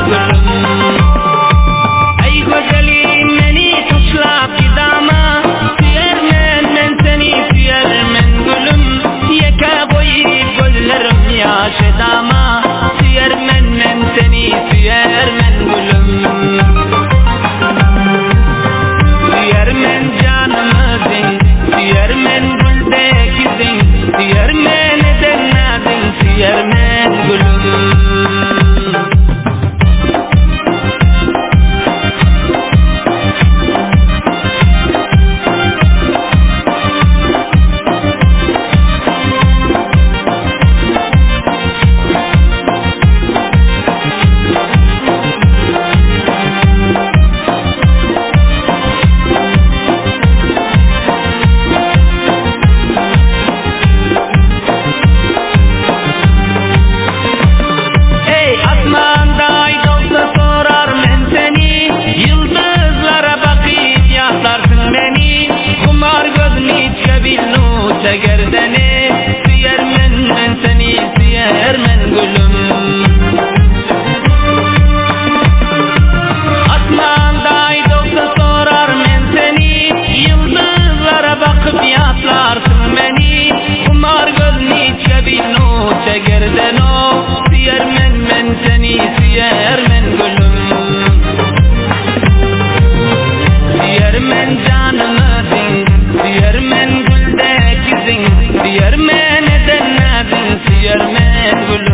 gülüm. Ey güzelim beni tuşlap gidama, siyermen men seni siyermen gülüm. Yeka koyup gözlerim yaş edama, siyermen men seni siyermen gülüm. Siyermen canımızın, siyermen güldekizin, siyermen edenadın, siyermen gülüm. Gerdeni siyermen men seni siyermen gülüm. Asmanda ay doğsa sorar men seni, yıldızlara bakıp yaslarsın beni. Kumar gözünü çevirnuça gerdeno, siyermen men seni siyermen gülüm. Siyermen canımızın, siyermen güldekizin, siyermen edenadın, siyermen gülüm.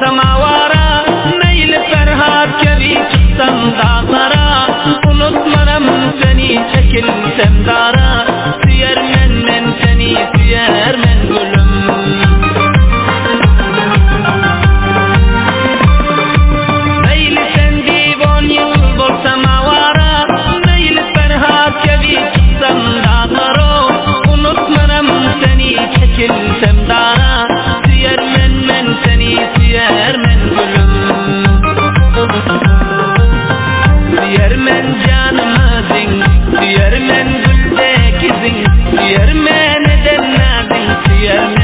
Samavara meyli Ferhat gibi çıksam dağlara, unutmaram seni çekilsem dara, siyermen men seni siyermen gülüm. Meyli sen divon yıl bolsam avara, meyli Ferhat gibi çıksam dağlara, unutmaram seni çekilsem dara, siyermen men seni siyermen gülüm. Siyermen canımızın, siyermen güldekizin, siyermen edenadın, siyermen